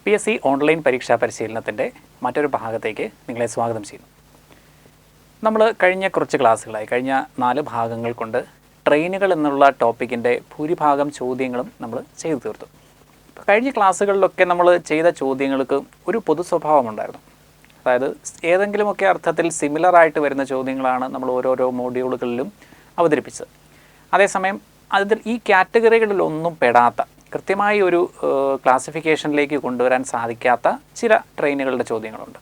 PSC online പരീക്ഷാ പരിശീലനത്തിൻ്റെ മറ്റൊരു ഭാഗത്തേക്ക് നിങ്ങളെ സ്വാഗതം ചെയ്യുന്നു. നമ്മൾ കഴിഞ്ഞ കുറച്ച് ക്ലാസ്സുകളായി, കഴിഞ്ഞ 4 ഭാഗങ്ങൾ കൊണ്ട് ട്രെയിനുകൾ എന്നുള്ള ടോപ്പിക്കിൻ്റെ ഭൂരിഭാഗം ചോദ്യങ്ങളും നമ്മൾ ചെയ്തു തീർത്തു. കഴിഞ്ഞ ക്ലാസ്സുകളിലൊക്കെ നമ്മൾ ചെയ്ത ചോദ്യങ്ങൾക്ക് ഒരു പൊതു സ്വഭാവമുണ്ടായിരുന്നു. അതായത് ഏതെങ്കിലുമൊക്കെ അർത്ഥത്തിൽ സിമിലറായിട്ട് വരുന്ന ചോദ്യങ്ങളാണ് നമ്മൾ ഓരോരോ മോഡ്യൂളുകളിലും അവതരിപ്പിച്ചത്. അതേസമയം അതിൽ ഈ കാറ്റഗറികളിലൊന്നും പെടാത്ത, കൃത്യമായി ഒരു ക്ലാസിഫിക്കേഷനിലേക്ക് കൊണ്ടുവരാൻ സാധിക്കാത്ത ചില ട്രെയിനുകളുടെ ചോദ്യങ്ങളുണ്ട്.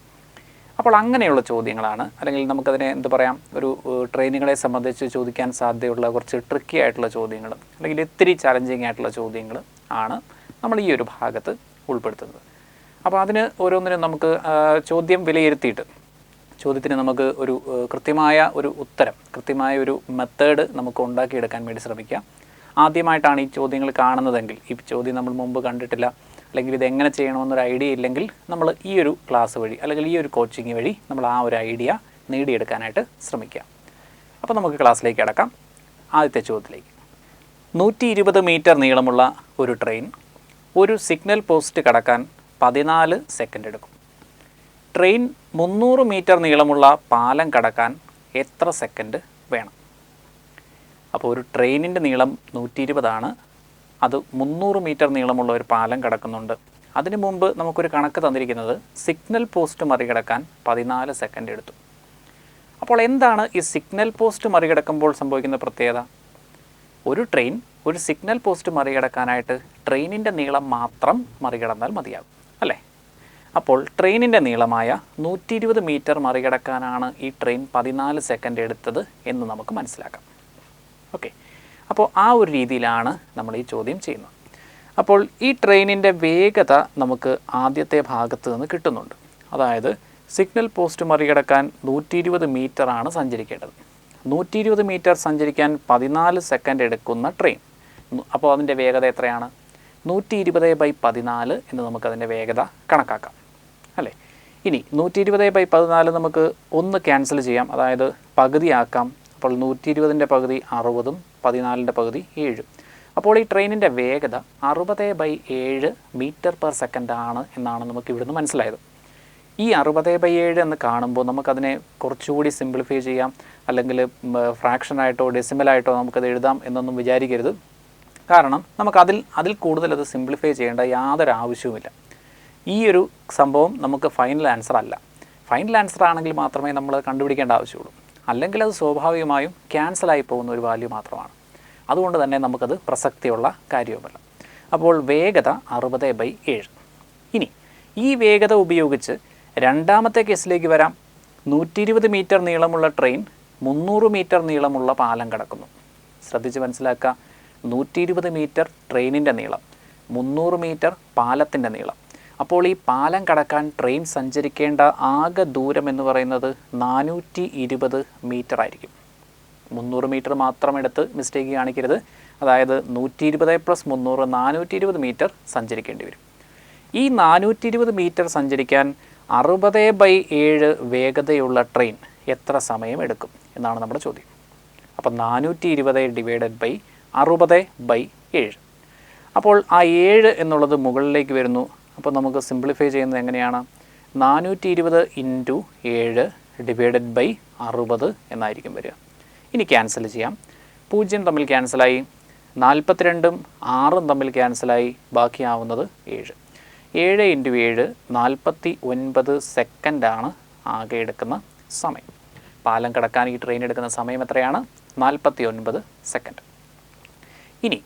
അപ്പോൾ അങ്ങനെയുള്ള ചോദ്യങ്ങളാണ്, അല്ലെങ്കിൽ നമുക്കതിനെ എന്ത് പറയാം, ഒരു ട്രെയിനുകളെ സംബന്ധിച്ച് ചോദിക്കാൻ സാധ്യതയുള്ള കുറച്ച് ട്രിക്കി ആയിട്ടുള്ള ചോദ്യങ്ങൾ, അല്ലെങ്കിൽ ഇത്തിരി ചലഞ്ചിങ് ആയിട്ടുള്ള ചോദ്യങ്ങൾ ആണ് നമ്മൾ ഈ ഒരു ഭാഗത്ത് ഉൾപ്പെടുത്തുന്നത്. അപ്പോൾ അതിന് ഓരോന്നിനും നമുക്ക് ചോദ്യം വിലയിരുത്തിയിട്ട് ചോദ്യത്തിന് നമുക്ക് ഒരു കൃത്യമായ ഒരു ഉത്തരം, കൃത്യമായ ഒരു മെത്തേഡ് നമുക്ക് ഉണ്ടാക്കിയെടുക്കാൻ വേണ്ടി ശ്രമിക്കാം. ആദ്യമായിട്ടാണ് ഈ ചോദ്യങ്ങൾ കാണുന്നതെങ്കിൽ, ഈ ചോദ്യം നമ്മൾ മുമ്പ് കണ്ടിട്ടില്ല, അല്ലെങ്കിൽ ഇതെങ്ങനെ ചെയ്യണമെന്നൊരു ഐഡിയ ഇല്ലെങ്കിൽ, നമ്മൾ ഈ ഒരു ക്ലാസ് വഴി അല്ലെങ്കിൽ ഈ ഒരു കോച്ചിങ് വഴി നമ്മൾ ആ ഒരു ഐഡിയ നേടിയെടുക്കാനായിട്ട് ശ്രമിക്കാം. അപ്പോൾ നമുക്ക് ക്ലാസ്സിലേക്ക് കടക്കാം. ആദ്യത്തെ ചോദ്യത്തിലേക്ക്. 120 മീറ്റർ നീളമുള്ള ഒരു ട്രെയിൻ ഒരു സിഗ്നൽ പോസ്റ്റ് കടക്കാൻ 14 സെക്കൻഡ് എടുക്കും. ട്രെയിൻ 300 മീറ്റർ നീളമുള്ള പാലം കടക്കാൻ എത്ര സെക്കൻഡ് വേണം? അപ്പോൾ ഒരു ട്രെയിനിൻ്റെ നീളം 120 ആണ്, അത് 300 മീറ്റർ നീളമുള്ള ഒരു പാലം കടക്കുന്നുണ്ട്. അതിനു മുമ്പ് നമുക്കൊരു കണക്ക് തന്നിരിക്കുന്നത് സിഗ്നൽ പോസ്റ്റ് മറികടക്കാൻ 14 സെക്കൻഡ് എടുത്തു. അപ്പോൾ എന്താണ് ഈ സിഗ്നൽ പോസ്റ്റ് മറികടക്കുമ്പോൾ സംഭവിക്കുന്ന പ്രത്യേകത? ഒരു ട്രെയിൻ ഒരു സിഗ്നൽ പോസ്റ്റ് മറികടക്കാനായിട്ട് ട്രെയിനിൻ്റെ നീളം മാത്രം മറികടന്നാൽ മതിയാകും, അല്ലേ? അപ്പോൾ ട്രെയിനിൻ്റെ നീളമായ 120 മീറ്റർ മറികടക്കാനാണ് ഈ ട്രെയിൻ 14 സെക്കൻഡ് എടുത്തത് എന്ന് നമുക്ക് മനസ്സിലാക്കാം. ഓക്കെ, അപ്പോൾ ആ ഒരു രീതിയിലാണ് നമ്മൾ ഈ ചോദ്യം ചെയ്യുന്നത്. അപ്പോൾ ഈ ട്രെയിനിൻ്റെ വേഗത നമുക്ക് ആദ്യത്തെ ഭാഗത്ത് നിന്ന് കിട്ടുന്നുണ്ട്. അതായത് സിഗ്നൽ പോസ്റ്റ് മറികടക്കാൻ 120 മീറ്റർ ആണ് സഞ്ചരിക്കേണ്ടത്. 120 മീറ്റർ സഞ്ചരിക്കാൻ 14 സെക്കൻഡ് എടുക്കുന്ന ട്രെയിൻ, അപ്പോൾ അതിൻ്റെ വേഗത എത്രയാണ്? 120/14 എന്ന് നമുക്കതിൻ്റെ വേഗത കണക്കാക്കാം, അല്ലേ? ഇനി 120/14 നമുക്ക് ഒന്ന് ക്യാൻസൽ ചെയ്യാം, അതായത് പകുതിയാക്കാം. അപ്പോൾ 120ൻ്റെ പകുതി 60ഉം 14ൻ്റെ പകുതി 7. അപ്പോൾ ഈ ട്രെയിനിൻ്റെ വേഗത 60/7 മീറ്റർ പെർ സെക്കൻഡ് ആണ് എന്നാണ് നമുക്ക് ഇവിടുന്ന് മനസ്സിലായത്. ഈ 60/7 എന്ന് കാണുമ്പോൾ നമുക്കതിനെ കുറച്ചുകൂടി സിംപ്ലിഫൈ ചെയ്യാം, അല്ലെങ്കിൽ ഫ്രാക്ഷനായിട്ടോ ഡെസിമലായിട്ടോ നമുക്കത് എഴുതാം എന്നൊന്നും വിചാരിക്കരുത്. കാരണം നമുക്ക് അതിൽ കൂടുതൽ അത് സിംപ്ലിഫൈ ചെയ്യേണ്ട യാതൊരു ആവശ്യവുമില്ല. ഈ ഒരു സംഭവം നമുക്ക് ഫൈനൽ ആൻസർ അല്ല. ഫൈനൽ ആൻസർ ആണെങ്കിൽ മാത്രമേ നമ്മൾ കണ്ടുപിടിക്കേണ്ട ആവശ്യമുള്ളൂ, അല്ലെങ്കിൽ അത് സ്വാഭാവികമായും ക്യാൻസലായി പോകുന്ന ഒരു വാല്യൂ മാത്രമാണ്. അതുകൊണ്ട് തന്നെ നമുക്കത് പ്രസക്തിയുള്ള കാര്യവുമല്ല. അപ്പോൾ വേഗത 60/7. ഇനി ഈ വേഗത ഉപയോഗിച്ച് രണ്ടാമത്തെ കേസിലേക്ക് വരാം. 120 മീറ്റർ നീളമുള്ള ട്രെയിൻ 300 മീറ്റർ നീളമുള്ള പാലം കടക്കുന്നു. ശ്രദ്ധിച്ച് മനസ്സിലാക്കുക, 120 മീറ്റർ ട്രെയിനിൻ്റെ നീളം, 300 മീറ്റർ പാലത്തിൻ്റെ നീളം. അപ്പോൾ ഈ പാലം കടക്കാൻ ട്രെയിൻ സഞ്ചരിക്കേണ്ട ആകെ ദൂരം എന്ന് പറയുന്നത് 420 മീറ്റർ ആയിരിക്കും. 300 മീറ്റർ മാത്രം എടുത്ത് മിസ്റ്റേക്ക് കാണിക്കരുത്. അതായത് 120 + 300 420 മീറ്റർ സഞ്ചരിക്കേണ്ടി വരും. ഈ 420 മീറ്റർ സഞ്ചരിക്കാൻ 60/7 വേഗതയുള്ള ട്രെയിൻ എത്ര സമയം എടുക്കും എന്നാണ് നമ്മുടെ ചോദ്യം. അപ്പം 420 / 60/7. അപ്പോൾ ആ 7 എന്നുള്ളത് മുകളിലേക്ക് വരുന്നു. അപ്പോൾ നമുക്ക് സിംപ്ലിഫൈ ചെയ്യുന്നത് എങ്ങനെയാണ്? 420 × 7 / 60 എന്നായിരിക്കും വരിക. ഇനി ക്യാൻസൽ ചെയ്യാം. 0 തമ്മിൽ ക്യാൻസലായി, 42ഉം 6ഉം തമ്മിൽ ക്യാൻസലായി, ബാക്കിയാവുന്നത് 7. 7 × 7 49 സെക്കൻഡാണ് ആകെ എടുക്കുന്ന സമയം. പാലം കടക്കാൻ ഈ ട്രെയിൻ എടുക്കുന്ന സമയം എത്രയാണ്? 49 സെക്കൻഡ്. ഇനി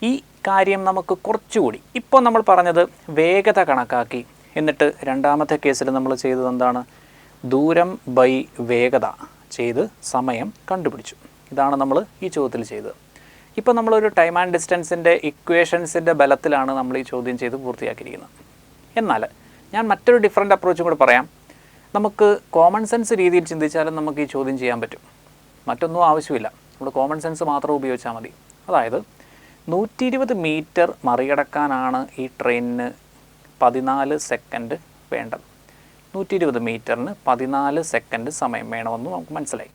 ഈ കാര്യം നമുക്ക് കുറച്ചുകൂടി, ഇപ്പോൾ നമ്മൾ പറഞ്ഞത് വേഗത കണക്കാക്കി, എന്നിട്ട് രണ്ടാമത്തെ കേസിൽ നമ്മൾ ചെയ്തത് എന്താണ്? ദൂരം ബൈ വേഗത ചെയ്ത് സമയം കണ്ടുപിടിച്ചു. ഇതാണ് നമ്മൾ ഈ ചോദ്യത്തിൽ ചെയ്തത്. ഇപ്പോൾ നമ്മളൊരു ടൈം ആൻഡ് ഡിസ്റ്റൻസിൻ്റെ ഇക്വേഷൻസിൻ്റെ ബലത്തിലാണ് നമ്മൾ ഈ ചോദ്യം ചെയ്ത് പൂർത്തിയാക്കിയിരിക്കുന്നത്. എന്നാൽ ഞാൻ മറ്റൊരു ഡിഫറൻറ്റ് അപ്രോച്ചും കൂടെ പറയാം. നമുക്ക് കോമൺ സെൻസ് രീതിയിൽ ചിന്തിച്ചാലും നമുക്ക് ഈ ചോദ്യം ചെയ്യാൻ പറ്റും. മറ്റൊന്നും ആവശ്യമില്ല, നമ്മൾ കോമൺ സെൻസ് മാത്രം ഉപയോഗിച്ചാൽ മതി. അതായത് 120 മീറ്റർ മറികടക്കാനാണ് ഈ ട്രെയിനിന് 14 സെക്കൻഡ് വേണ്ടത്. 120 മീറ്ററിന് 14 സെക്കൻഡ് സമയം വേണമെന്ന് നമുക്ക് മനസ്സിലായി.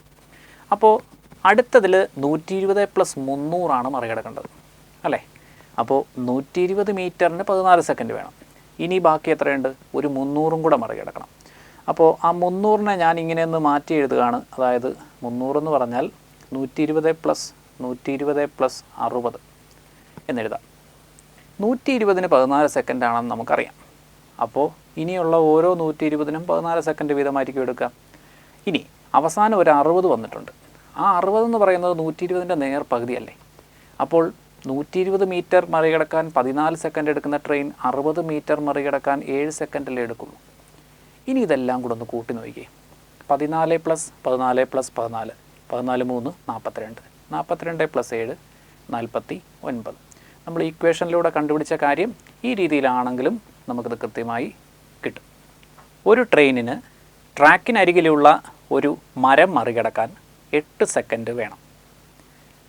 അപ്പോൾ അടുത്തതിൽ 120 + 300 ആണ് മറികടക്കേണ്ടത്, അല്ലേ? അപ്പോൾ 120 മീറ്ററിന് 14 സെക്കൻഡ് വേണം. ഇനി ബാക്കി എത്രയുണ്ട്? ഒരു 300 കൂടെ മറികടക്കണം. അപ്പോൾ ആ 300നെ ഞാൻ ഇങ്ങനെ ഒന്ന് മാറ്റി എഴുതുകയാണ്. അതായത് 300 എന്ന് പറഞ്ഞാൽ 120 പ്ലസ് 120 പ്ലസ് 60 എന്നെഴുതാം. 120ന് 14 സെക്കൻഡ് ആണെന്ന് നമുക്കറിയാം. അപ്പോൾ ഇനിയുള്ള ഓരോ 120നും 14 സെക്കൻഡ് വീതമായിരിക്കും എടുക്കുക. ഇനി അവസാനം ഒരു 60 വന്നിട്ടുണ്ട്. ആ 60 എന്ന് പറയുന്നത് 120ൻ്റെ നേർ പകുതിയല്ലേ. അപ്പോൾ 120 മീറ്റർ മറികടക്കാൻ 14 സെക്കൻഡ് എടുക്കുന്ന ട്രെയിൻ 60 മീറ്റർ മറികടക്കാൻ 7 സെക്കൻഡല്ലേ എടുക്കുള്ളൂ. ഇനി ഇതെല്ലാം കൂടെ ഒന്ന് കൂട്ടി നോക്കിയേ. 14 പ്ലസ് 14 പ്ലസ് 14 14 3 42 42 പ്ലസ് 7 49. നമ്മൾ ഈക്വേഷനിലൂടെ കണ്ടുപിടിച്ച കാര്യം ഈ രീതിയിലാണെങ്കിലും നമുക്കിത് കൃത്യമായി കിട്ടും. ഒരു ട്രെയിനിന് ട്രാക്കിനരികിലുള്ള ഒരു മരം മറികടക്കാൻ 8 സെക്കൻഡ് വേണം.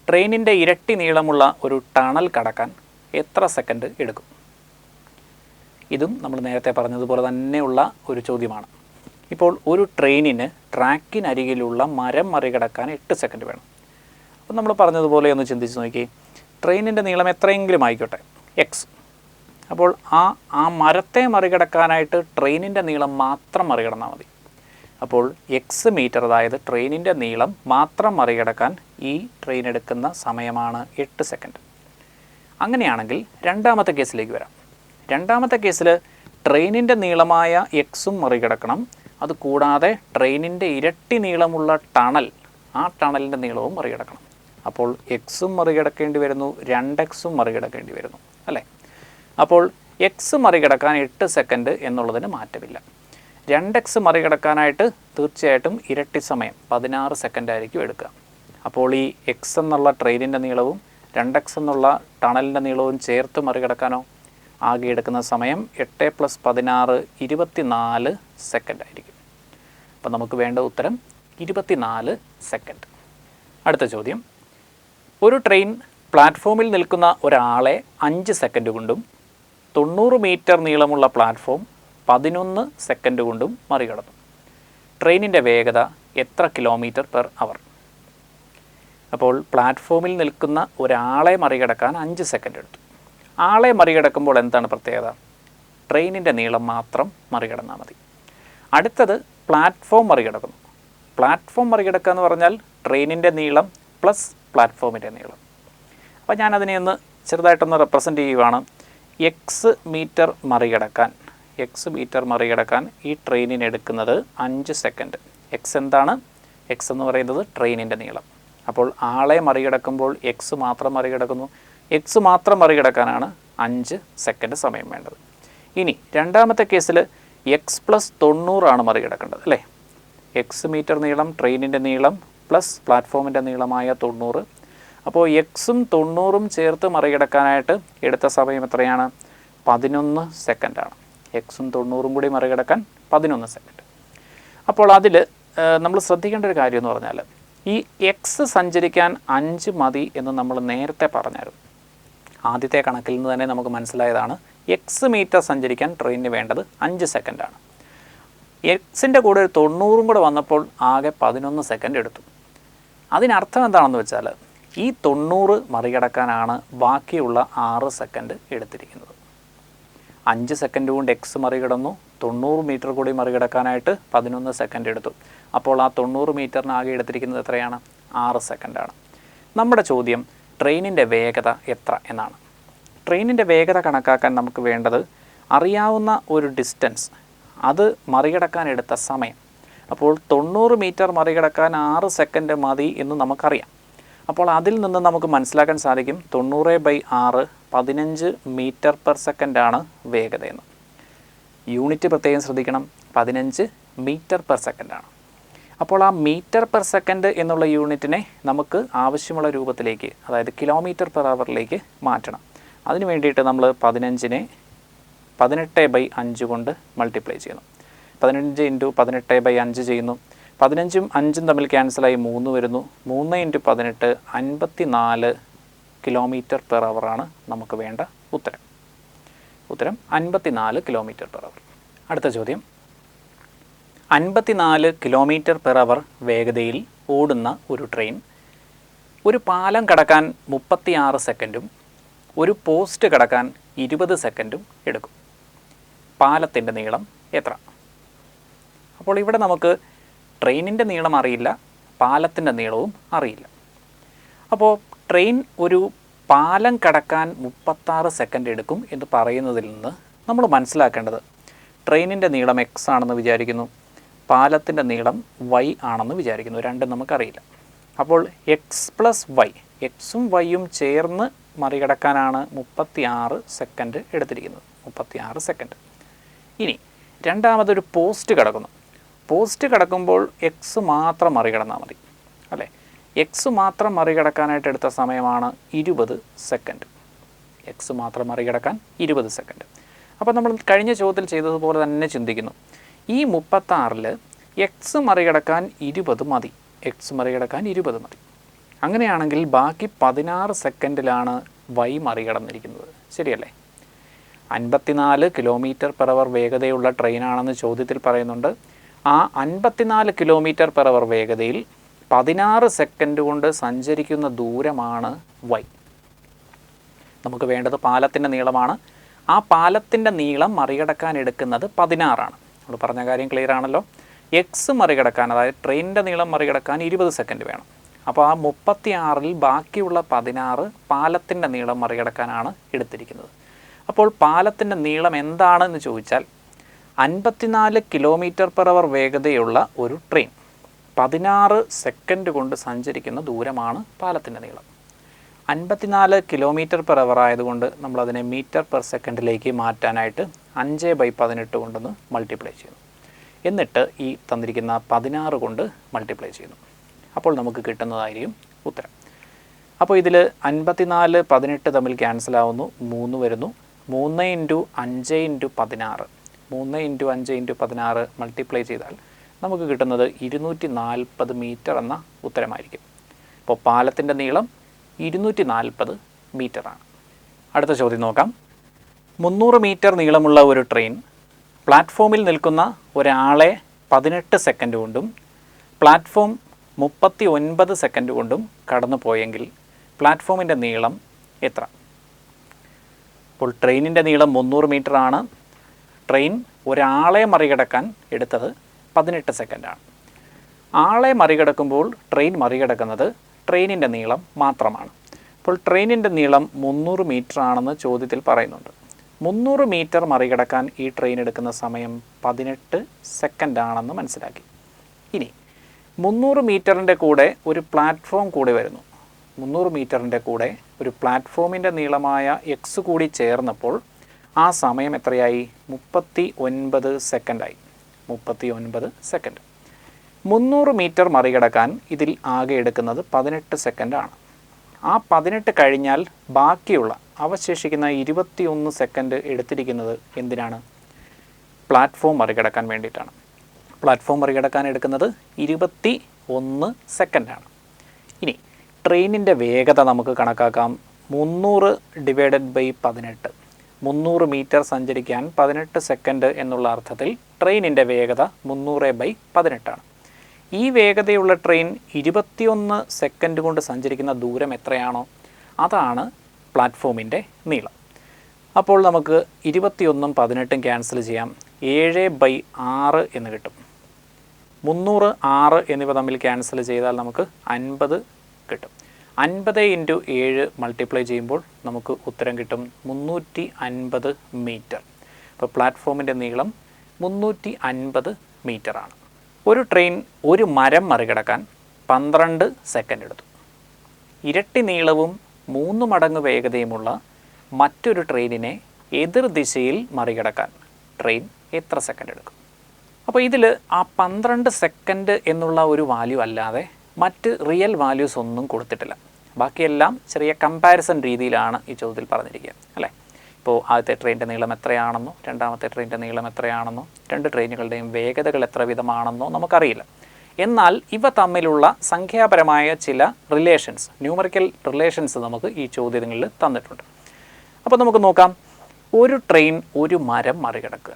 ട്രെയിനിൻ്റെ ഇരട്ടി നീളമുള്ള ഒരു ടണൽ കടക്കാൻ എത്ര സെക്കൻഡ് എടുക്കും? ഇതും നമ്മൾ നേരത്തെ പറഞ്ഞതുപോലെ തന്നെയുള്ള ഒരു ചോദ്യമാണ്. ഇപ്പോൾ ഒരു ട്രെയിനിന് ട്രാക്കിനരികിലുള്ള മരം മറികടക്കാൻ 8 സെക്കൻഡ് വേണം. അപ്പോൾ നമ്മൾ പറഞ്ഞതുപോലെ ഒന്ന് ചിന്തിച്ച് നോക്കി. ട്രെയിനിൻ്റെ നീളം എത്രയെങ്കിലും ആയിക്കോട്ടെ, എക്സ്. അപ്പോൾ ആ മരത്തെ മറികടക്കാനായിട്ട് ട്രെയിനിൻ്റെ നീളം മാത്രം മറികടന്നാൽ മതി. അപ്പോൾ എക്സ് മീറ്റർ, അതായത് ട്രെയിനിൻ്റെ നീളം മാത്രം മറികടക്കാൻ ഈ ട്രെയിൻ എടുക്കുന്ന സമയമാണ് 8 സെക്കൻഡ്. അങ്ങനെയാണെങ്കിൽ രണ്ടാമത്തെ കേസിലേക്ക് വരാം. രണ്ടാമത്തെ കേസിൽ ട്രെയിനിൻ്റെ നീളമായ എക്സും മറികടക്കണം. അതുകൂടാതെ ട്രെയിനിൻ്റെ ഇരട്ടി നീളമുള്ള ടണൽ, ആ ടണലിൻ്റെ നീളവും മറികടക്കണം. അപ്പോൾ എക്സും മറികടക്കേണ്ടി വരുന്നു, 2x മറികടക്കേണ്ടി വരുന്നു അല്ലേ. അപ്പോൾ എക്സ് മറികടക്കാൻ 8 സെക്കൻഡ് എന്നുള്ളതിന് മാറ്റമില്ല. 2x മറികടക്കാനായിട്ട് തീർച്ചയായിട്ടും ഇരട്ടി സമയം 16 സെക്കൻഡ് ആയിരിക്കും എടുക്കുക. അപ്പോൾ ഈ എക്സ് എന്നുള്ള ട്രെയിനിൻ്റെ നീളവും 2x എന്നുള്ള ടണലിൻ്റെ നീളവും ചേർത്ത് മറികടക്കാനോ ആകെ എടുക്കുന്ന സമയം 8 + 16 24 സെക്കൻഡ് ആയിരിക്കും. അപ്പോൾ നമുക്ക് വേണ്ട ഉത്തരം 24 സെക്കൻഡ്. അടുത്ത ചോദ്യം. ഒരു ട്രെയിൻ പ്ലാറ്റ്ഫോമിൽ നിൽക്കുന്ന ഒരാളെ 5 സെക്കൻഡ് കൊണ്ടും 90 മീറ്റർ നീളമുള്ള പ്ലാറ്റ്ഫോം 11 സെക്കൻഡ് കൊണ്ടും മറികടന്നു. ട്രെയിനിൻ്റെ വേഗത എത്ര km/h? അപ്പോൾ പ്ലാറ്റ്ഫോമിൽ നിൽക്കുന്ന ഒരാളെ മറികടക്കാൻ 5 സെക്കൻഡ് എടുത്തു. ആളെ മറികടക്കുമ്പോൾ എന്താണ് പ്രത്യേകത? ട്രെയിനിൻ്റെ നീളം മാത്രം മറികടന്നാൽ മതി. അടുത്തത് പ്ലാറ്റ്ഫോം മറികടക്കുന്നു. പ്ലാറ്റ്ഫോം മറികടക്കുക എന്ന് പറഞ്ഞാൽ ട്രെയിനിൻ്റെ നീളം പ്ലസ് പ്ലാറ്റ്ഫോമിൻ്റെ നീളം. അപ്പോൾ ഞാനതിനെ ഒന്ന് ചെറുതായിട്ടൊന്ന് റെപ്രസെൻ്റ് ചെയ്യുവാണ്. എക്സ് മീറ്റർ മറികടക്കാൻ ഈ ട്രെയിനിന് എടുക്കുന്നത് 5 സെക്കൻഡ്. എക്സ് എന്താണ്? എക്സ് എന്ന് പറയുന്നത് ട്രെയിനിൻ്റെ നീളം. അപ്പോൾ ആളെ മറികടക്കുമ്പോൾ എക്സ് മാത്രം മറികടക്കുന്നു. എക്സ് മാത്രം മറികടക്കാനാണ് 5 സെക്കൻഡ് സമയം വേണ്ടത്. ഇനി രണ്ടാമത്തെ കേസിൽ എക്സ് പ്ലസ് 90 ആണ് മറികടക്കേണ്ടത് അല്ലേ. എക്സ് മീറ്റർ നീളം, ട്രെയിനിൻ്റെ നീളം പ്ലസ് പ്ലാറ്റ്ഫോമിൻ്റെ നീളമായ 90. അപ്പോൾ എക്സും 90ഉം ചേർത്ത് മറികടക്കാനായിട്ട് എടുത്ത സമയം എത്രയാണ്? 11 സെക്കൻഡാണ്. എക്സും 90ഉം കൂടി മറികടക്കാൻ 11 സെക്കൻഡ്. അപ്പോൾ അതിൽ നമ്മൾ ശ്രദ്ധിക്കേണ്ട ഒരു കാര്യം എന്ന് പറഞ്ഞാൽ ഈ എക്സ് സഞ്ചരിക്കാൻ 5 മതി എന്ന് നമ്മൾ നേരത്തെ പറഞ്ഞായിരുന്നു. ആദ്യത്തെ കണക്കിൽ നിന്ന് തന്നെ നമുക്ക് മനസ്സിലായതാണ് എക്സ് മീറ്റർ സഞ്ചരിക്കാൻ ട്രെയിനിന് വേണ്ടത് 5 സെക്കൻഡാണ്. എക്സിൻ്റെ കൂടെ ഒരു 90ഉം കൂടെ വന്നപ്പോൾ ആകെ 11 സെക്കൻഡ് എടുത്തു. അതിനർത്ഥം എന്താണെന്ന് വെച്ചാൽ ഈ 90 മറികടക്കാനാണ് ബാക്കിയുള്ള 6 സെക്കൻഡ് എടുത്തിരിക്കുന്നത്. 5 സെക്കൻഡ് കൊണ്ട് എക്സ് മറികടന്നു, 90 മീറ്റർ കൂടി മറികടക്കാനായിട്ട് 11 സെക്കൻഡ് എടുത്തു. അപ്പോൾ ആ 90 മീറ്ററിന് ആകെ എടുത്തിരിക്കുന്നത് എത്രയാണ്? 6 സെക്കൻഡാണ്. നമ്മുടെ ചോദ്യം ട്രെയിനിൻ്റെ വേഗത എത്ര എന്നാണ്. ട്രെയിനിൻ്റെ വേഗത കണക്കാക്കാൻ നമുക്ക് വേണ്ടത് അറിയാവുന്ന ഒരു ഡിസ്റ്റൻസ്, അത് മറികടക്കാൻ എടുത്ത സമയം. അപ്പോൾ 90 മീറ്റർ മറികടക്കാൻ 6 സെക്കൻഡ് മതി എന്ന് നമുക്കറിയാം. അപ്പോൾ അതിൽ നിന്ന് നമുക്ക് മനസ്സിലാക്കാൻ സാധിക്കും 90/6 15 മീറ്റർ/സെക്കൻഡ് ആണ് വേഗതയെന്ന്. യൂണിറ്റ് പ്രത്യേകം ശ്രദ്ധിക്കണം, 15 മീറ്റർ/സെക്കൻഡ് ആണ്. അപ്പോൾ ആ മീറ്റർ/സെക്കൻഡ് എന്നുള്ള യൂണിറ്റിനെ നമുക്ക് ആവശ്യമുള്ള രൂപത്തിലേക്ക്, അതായത് km/h മാറ്റണം. അതിന് വേണ്ടിയിട്ട് നമ്മൾ 15നെ 18/5 കൊണ്ട് മൾട്ടിപ്ലൈ ചെയ്യുന്നു. 15 × 18/5 ചെയ്യുന്നു. 15ഉം 5ഉം തമ്മിൽ ക്യാൻസലായി 3 വരുന്നു. 3 × 18 54 km/h ആണ് നമുക്ക് വേണ്ട ഉത്തരം. ഉത്തരം 54 km/h. അടുത്ത ചോദ്യം. 54 km/h വേഗതയിൽ ഓടുന്ന ഒരു ട്രെയിൻ ഒരു പാലം കടക്കാൻ 36 സെക്കൻഡും ഒരു പോസ്റ്റ് കടക്കാൻ 20 സെക്കൻഡും എടുക്കും. പാലത്തിൻ്റെ നീളം എത്ര? അപ്പോൾ ഇവിടെ നമുക്ക് ട്രെയിനിൻ്റെ നീളം അറിയില്ല, പാലത്തിൻ്റെ നീളവും അറിയില്ല. അപ്പോൾ ട്രെയിൻ ഒരു പാലം കടക്കാൻ 36 സെക്കൻഡ് എടുക്കും എന്ന് പറയുന്നതിൽ നിന്ന് നമ്മൾ മനസ്സിലാക്കേണ്ടത് ട്രെയിനിൻ്റെ നീളം എക്സ് ആണെന്ന് വിചാരിക്കുന്നു, പാലത്തിൻ്റെ നീളം വൈ ആണെന്ന് വിചാരിക്കുന്നു. രണ്ടും നമുക്കറിയില്ല. അപ്പോൾ എക്സ് പ്ലസ് വൈ, എക്സും വൈയും ചേർന്ന് മറികടക്കാനാണ് 36 സെക്കൻഡ് എടുത്തിരിക്കുന്നത്. 36 സെക്കൻഡ്. ഇനി രണ്ടാമതൊരു പോസ്റ്റ് കിടക്കുന്നു. പോസ്റ്റ് കിടക്കുമ്പോൾ എക്സ് മാത്രം മറികടന്നാൽ മതി അല്ലേ? എക്സ് മാത്രം മറികടക്കാനായിട്ട് എടുത്ത സമയമാണ് 20 സെക്കൻഡ്. എക്സ് മാത്രം മറികടക്കാൻ 20 സെക്കൻഡ്. അപ്പോൾ നമ്മൾ കഴിഞ്ഞ ചോദ്യത്തിൽ ചെയ്തതുപോലെ തന്നെ ചിന്തിക്കുന്നു. ഈ 36-ൽ എക്സ് മറികടക്കാൻ 20 മതി, എക്സ് മറികടക്കാൻ 20 മതി. അങ്ങനെയാണെങ്കിൽ ബാക്കി 16 സെക്കൻഡിലാണ് വൈ മറികടന്നിരിക്കുന്നത്. ശരിയല്ലേ? 54 km/h വേഗതയുള്ള ട്രെയിനാണെന്ന് ചോദ്യത്തിൽ പറയുന്നുണ്ട്. ആ 54 km/h വേഗതയിൽ 16 സെക്കൻഡ് കൊണ്ട് സഞ്ചരിക്കുന്ന ദൂരമാണ് വൈ. നമുക്ക് വേണ്ടത് പാലത്തിൻ്റെ നീളമാണ്. ആ പാലത്തിൻ്റെ നീളം മറികടക്കാൻ എടുക്കുന്നത് 16 നമ്മൾ പറഞ്ഞ കാര്യം ക്ലിയർ ആണല്ലോ. എക്സ് മറികടക്കാൻ, അതായത് ട്രെയിനിൻ്റെ നീളം മറികടക്കാൻ 20 സെക്കൻഡ് വേണം. അപ്പോൾ ആ 36-ൽ ബാക്കിയുള്ള 16 പാലത്തിൻ്റെ നീളം മറികടക്കാനാണ് എടുത്തിരിക്കുന്നത്. അപ്പോൾ പാലത്തിൻ്റെ നീളം എന്താണെന്ന് ചോദിച്ചാൽ 54 km/h വേഗതയുള്ള ഒരു ട്രെയിൻ 16 സെക്കൻഡ് കൊണ്ട് സഞ്ചരിക്കുന്ന ദൂരമാണ് പാലത്തിൻ്റെ നീളം. 54 km/h ആയതുകൊണ്ട് നമ്മളതിനെ മീറ്റർ/സെക്കൻഡിലേക്ക് മാറ്റാനായിട്ട് 5/18 കൊണ്ടൊന്ന് മൾട്ടിപ്ലൈ ചെയ്യുന്നു. എന്നിട്ട് ഈ തന്നിരിക്കുന്ന 16 കൊണ്ട് മൾട്ടിപ്ലൈ ചെയ്യുന്നു. അപ്പോൾ നമുക്ക് കിട്ടുന്നതായിരിക്കും ഉത്തരം. അപ്പോൾ ഇതിൽ 54, 18 തമ്മിൽ ക്യാൻസലാവുന്നു, 3 വരുന്നു. 3 × 5 × 16, 3 × 5 × 16 മൾട്ടിപ്ലൈ ചെയ്താൽ നമുക്ക് കിട്ടുന്നത് 240 മീറ്റർ എന്ന ഉത്തരമായിരിക്കും. അപ്പോൾ പാലത്തിൻ്റെ നീളം 240 മീറ്ററാണ്. അടുത്ത ചോദ്യം നോക്കാം. 300 മീറ്റർ നീളമുള്ള ഒരു ട്രെയിൻ പ്ലാറ്റ്ഫോമിൽ നിൽക്കുന്ന ഒരാളെ 18 സെക്കൻഡ് കൊണ്ടും പ്ലാറ്റ്ഫോം 39 സെക്കൻഡ് കൊണ്ടും കടന്നു പോയെങ്കിൽ പ്ലാറ്റ്ഫോമിൻ്റെ നീളം എത്ര? അപ്പോൾ ട്രെയിനിൻ്റെ നീളം 300 മീറ്റർ ആണ്. ട്രെയിൻ ഒരാളെ മറികടക്കാൻ എടുത്തത് 18 സെക്കൻഡാണ്. ആളെ മറികടക്കുമ്പോൾ ട്രെയിൻ മറികടക്കുന്നത് ട്രെയിനിൻ്റെ നീളം മാത്രമാണ്. അപ്പോൾ ട്രെയിനിൻ്റെ നീളം 300 മീറ്റർ ആണെന്ന് ചോദ്യത്തിൽ പറയുന്നുണ്ട്. 300 മീറ്റർ മറികടക്കാൻ ഈ ട്രെയിൻ എടുക്കുന്ന സമയം 18 സെക്കൻഡാണെന്ന് മനസ്സിലാക്കി. ഇനി 300 മീറ്ററിൻ്റെ കൂടെ ഒരു പ്ലാറ്റ്ഫോം കൂടി വരുന്നു. 300 മീറ്ററിൻ്റെ കൂടെ ഒരു പ്ലാറ്റ്ഫോമിൻ്റെ നീളമായ എക്സ് കൂടി ചേർന്നപ്പോൾ ആ സമയം എത്രയായി? 39 സെക്കൻഡായി. 39 സെക്കൻഡ്. 300 മീറ്റർ മറികടക്കാൻ ഇതിൽ ആകെ എടുക്കുന്നത് 18 സെക്കൻഡാണ്. ആ 18 കഴിഞ്ഞാൽ ബാക്കിയുള്ള അവശേഷിക്കുന്ന 21 സെക്കൻഡ് എടുത്തിരിക്കുന്നത് എന്തിനാണ്? പ്ലാറ്റ്ഫോം മറികടക്കാൻ വേണ്ടിയിട്ടാണ്. പ്ലാറ്റ്ഫോം മറികടക്കാൻ എടുക്കുന്നത് 21 സെക്കൻഡാണ്. ഇനി ട്രെയിനിൻ്റെ വേഗത നമുക്ക് കണക്കാക്കാം. 300 / 18. 300 മീറ്റർ സഞ്ചരിക്കാൻ 18 സെക്കൻഡ് എന്നുള്ള അർത്ഥത്തിൽ ട്രെയിനിൻ്റെ വേഗത 300/18 ആണ്. ഈ വേഗതയുള്ള ട്രെയിൻ 21 സെക്കൻഡ് കൊണ്ട് സഞ്ചരിക്കുന്ന ദൂരം എത്രയാണോ അതാണ് പ്ലാറ്റ്ഫോമിൻ്റെ നീളം. അപ്പോൾ നമുക്ക് 21ഉം 18ഉം ക്യാൻസൽ ചെയ്യാം. 7/6 എന്ന് കിട്ടും. 300, 6 എന്നിവ തമ്മിൽ ക്യാൻസൽ ചെയ്താൽ നമുക്ക് 50 കിട്ടും. 50 × 7 മൾട്ടിപ്ലൈ ചെയ്യുമ്പോൾ നമുക്ക് ഉത്തരം കിട്ടും 350 മീറ്റർ. അപ്പോൾ പ്ലാറ്റ്ഫോമിൻ്റെ നീളം 350 മീറ്ററാണ്. ഒരു ട്രെയിൻ ഒരു മരം മറികടക്കാൻ 12 സെക്കൻഡ് എടുത്തു. ഇരട്ടി നീളവും 3 മടങ്ങ് വേഗതയുമുള്ള മറ്റൊരു ട്രെയിനിനെ എതിർ ദിശയിൽ മറികടക്കാൻ ട്രെയിൻ എത്ര സെക്കൻഡ് എടുക്കും? അപ്പോൾ ഇതിൽ ആ 12 സെക്കൻഡ് എന്നുള്ള ഒരു വാല്യൂ അല്ലാതെ മറ്റ് റിയൽ വാല്യൂസ് ഒന്നും കൊടുത്തിട്ടില്ല. ബാക്കിയെല്ലാം ചെറിയ കമ്പാരിസൺ രീതിയിലാണ് ഈ ചോദ്യത്തിൽ പറഞ്ഞിരിക്കുക അല്ലേ? ഇപ്പോൾ ആദ്യത്തെ ട്രെയിനിൻ്റെ നീളം എത്രയാണെന്നോ രണ്ടാമത്തെ ട്രെയിനിൻ്റെ നീളം എത്രയാണെന്നോ രണ്ട് ട്രെയിനുകളുടെയും വേഗതകൾ എത്ര വിധമാണെന്നോ നമുക്കറിയില്ല. എന്നാൽ ഇവ തമ്മിലുള്ള സംഖ്യാപരമായ ചില റിലേഷൻസ്, ന്യൂമറിക്കൽ റിലേഷൻസ് നമുക്ക് ഈ ചോദ്യങ്ങളിൽ തന്നിട്ടുണ്ട്. അപ്പോൾ നമുക്ക് നോക്കാം. ഒരു ട്രെയിൻ ഒരു മരം മറികടക്കുക.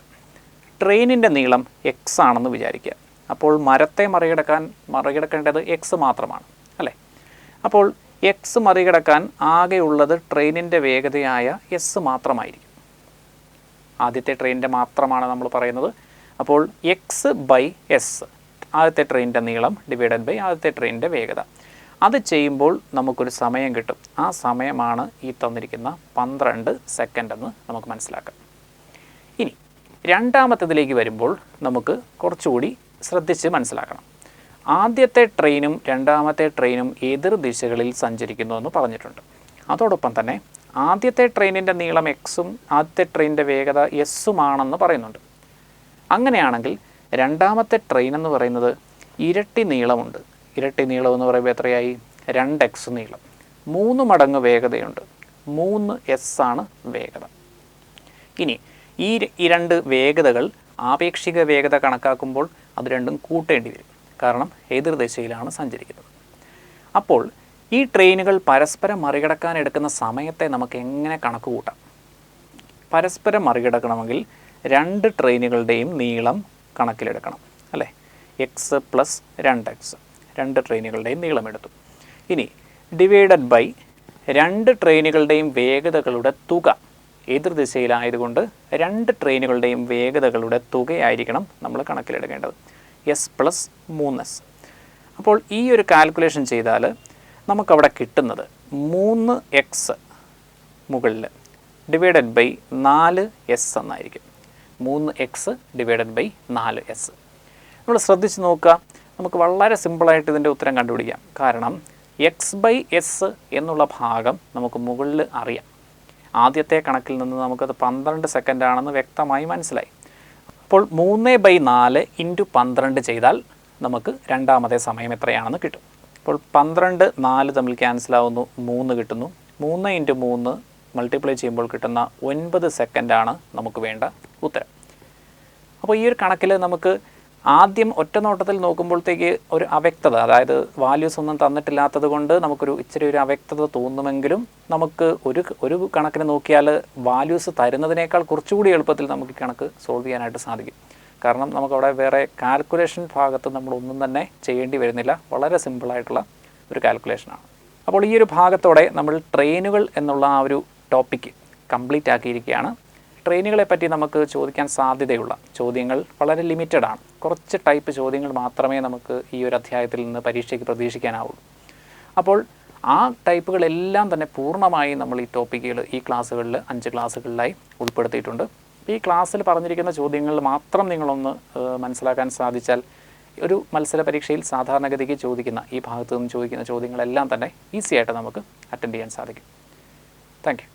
ട്രെയിനിൻ്റെ നീളം എക്സ് ആണെന്ന് വിചാരിക്കുക. അപ്പോൾ മരത്തെ മറികടക്കേണ്ടത് എക്സ് മാത്രമാണ് അല്ലേ? അപ്പോൾ എക്സ് മറികടക്കാൻ ആകെയുള്ളത് ട്രെയിനിൻ്റെ വേഗതയായ എസ് മാത്രമായിരിക്കും. ആദ്യത്തെ ട്രെയിനിൻ്റെ മാത്രമാണ് നമ്മൾ പറയുന്നത്. അപ്പോൾ x/s ആദ്യത്തെ ട്രെയിനിൻ്റെ നീളം ഡിവൈഡഡ് ബൈ ആദ്യത്തെ ട്രെയിനിൻ്റെ വേഗത. അത് ചെയ്യുമ്പോൾ നമുക്കൊരു സമയം കിട്ടും. ആ സമയമാണ് ഈ തന്നിരിക്കുന്ന 12 സെക്കൻഡ് എന്ന് നമുക്ക് മനസ്സിലാക്കാം. ഇനി രണ്ടാമത്തേതിലേക്ക് വരുമ്പോൾ നമുക്ക് കുറച്ചുകൂടി ശ്രദ്ധിച്ച് മനസ്സിലാക്കണം. ആദ്യത്തെ ട്രെയിനും രണ്ടാമത്തെ ട്രെയിനും എതിർ ദിശകളിൽ സഞ്ചരിക്കുന്നു എന്ന് പറഞ്ഞിട്ടുണ്ട്. അതോടൊപ്പം തന്നെ ആദ്യത്തെ ട്രെയിനിൻ്റെ നീളം എക്സും ആദ്യത്തെ ട്രെയിനിൻ്റെ വേഗത എസ്സുമാണെന്ന് പറയുന്നുണ്ട്. അങ്ങനെയാണെങ്കിൽ രണ്ടാമത്തെ ട്രെയിൻ എന്ന് പറയുന്നത് ഇരട്ടി നീളമുണ്ട്. ഇരട്ടി നീളം എന്ന് പറയുമ്പോൾ എത്രയായി? 2x നീളം, 3 മടങ്ങ് വേഗതയുണ്ട്, 3s ആണ് വേഗത. ഇനി ഈ രണ്ട് വേഗതകൾ ആപേക്ഷിക വേഗത കണക്കാക്കുമ്പോൾ അത് രണ്ടും കൂട്ടേണ്ടി വരും. കാരണം എതിർദിശയിലാണ് സഞ്ചരിക്കുന്നത്. അപ്പോൾ ഈ ട്രെയിനുകൾ പരസ്പരം മറികടക്കാൻ എടുക്കുന്ന സമയത്തെ നമുക്ക് എങ്ങനെ കണക്ക് കൂട്ടാം? പരസ്പരം മറികടക്കണമെങ്കിൽ രണ്ട് ട്രെയിനുകളുടെയും നീളം കണക്കിലെടുക്കണം, അല്ലേ? എക്സ് പ്ലസ് 2x, രണ്ട് ട്രെയിനുകളുടെയും നീളം എടുത്തു. ഇനി ഡിവൈഡഡ് ബൈ രണ്ട് ട്രെയിനുകളുടെയും വേഗതകളുടെ തുക. എതിർദിശയിലായതുകൊണ്ട് രണ്ട് ട്രെയിനുകളുടെയും വേഗതകളുടെ തുകയായിരിക്കണം നമ്മൾ കണക്കിലെടുക്കേണ്ടത്. S plus 3s. അപ്പോൾ ഈ ഒരു കാൽക്കുലേഷൻ ചെയ്താൽ നമുക്കവിടെ കിട്ടുന്നത് 3x മുകളിൽ ഡിവൈഡഡ് ബൈ 4s എന്നായിരിക്കും. 3x divided by 4s. നമ്മൾ ശ്രദ്ധിച്ച് നോക്കുക, നമുക്ക് വളരെ സിമ്പിളായിട്ട് ഇതിൻ്റെ ഉത്തരം കണ്ടുപിടിക്കാം. കാരണം x/s എന്നുള്ള ഭാഗം നമുക്ക് മുകളിൽ അറിയാം. ആദ്യത്തെ കണക്കിൽ നിന്ന് നമുക്കത് 12 സെക്കൻഡ് ആണെന്ന് വ്യക്തമായി മനസ്സിലായി. അപ്പോൾ 3/4 × 12 ചെയ്താൽ നമുക്ക് രണ്ടാമത്തെ സമയം എത്രയാണെന്ന് കിട്ടും. അപ്പോൾ 12, 4 തമ്മിൽ ക്യാൻസലാവുന്നു, 3 കിട്ടുന്നു. 3 × 3 മൾട്ടിപ്ലൈ ചെയ്യുമ്പോൾ കിട്ടുന്ന 9 സെക്കൻഡാണ് നമുക്ക് വേണ്ട ഉത്തരം. അപ്പോൾ ഈ ഒരു കണക്കിൽ നമുക്ക് ആദ്യം ഒറ്റ നോട്ടത്തിൽ നോക്കുമ്പോഴത്തേക്ക് ഒരു അവ്യക്തത, അതായത് വാല്യൂസ് ഒന്നും തന്നിട്ടില്ലാത്തത് കൊണ്ട് നമുക്കൊരു ഇച്ചിരി ഒരു അവ്യക്തത തോന്നുമെങ്കിലും നമുക്ക് ഒരു കണക്കിന് നോക്കിയാൽ വാല്യൂസ് തരുന്നതിനേക്കാൾ കുറച്ചുകൂടി എളുപ്പത്തിൽ നമുക്ക് ഈ കണക്ക് സോൾവ് ചെയ്യാനായിട്ട് സാധിക്കും. കാരണം നമുക്കവിടെ വേറെ കാൽക്കുലേഷൻ ഭാഗത്ത് നമ്മളൊന്നും തന്നെ ചെയ്യേണ്ടി വരുന്നില്ല. വളരെ സിമ്പിളായിട്ടുള്ള ഒരു കാൽക്കുലേഷനാണ്. അപ്പോൾ ഈ ഒരു ഭാഗത്തോടെ നമ്മൾ ട്രെയിനുകൾ എന്നുള്ള ആ ഒരു ടോപ്പിക്ക് കംപ്ലീറ്റ് ആക്കിയിരിക്കുകയാണ്. ട്രെയിനുകളെ പറ്റി നമുക്ക് ചോദിക്കാൻ സാധ്യതയുള്ള ചോദ്യങ്ങൾ വളരെ ലിമിറ്റഡ് ആണ്. കുറച്ച് ടൈപ്പ് ചോദ്യങ്ങൾ മാത്രമേ നമുക്ക് ഈ ഒരു അധ്യായത്തിൽ നിന്ന് പരീക്ഷയ്ക്ക് പ്രതീക്ഷിക്കാനാവുള്ളൂ. അപ്പോൾ ആ ടൈപ്പുകളെല്ലാം തന്നെ പൂർണ്ണമായി നമ്മൾ ഈ ടോപ്പിക്കുകൾ ഈ ക്ലാസ്സുകളിൽ 5 ക്ലാസ്സുകളിലായി ഉൾപ്പെടുത്തിയിട്ടുണ്ട്. ഈ ക്ലാസ്സിൽ പറഞ്ഞിരിക്കുന്ന ചോദ്യങ്ങൾ മാത്രം നിങ്ങളൊന്ന് മനസ്സിലാക്കാൻ സാധിച്ചാൽ ഒരു മത്സര പരീക്ഷയിൽ സാധാരണഗതിക്ക് ചോദിക്കുന്ന ഈ ഭാഗത്തു നിന്ന് ചോദിക്കുന്ന ചോദ്യങ്ങളെല്ലാം തന്നെ ഈസി ആയിട്ട് നമുക്ക് അറ്റൻഡ് ചെയ്യാൻ സാധിക്കും. Thank you.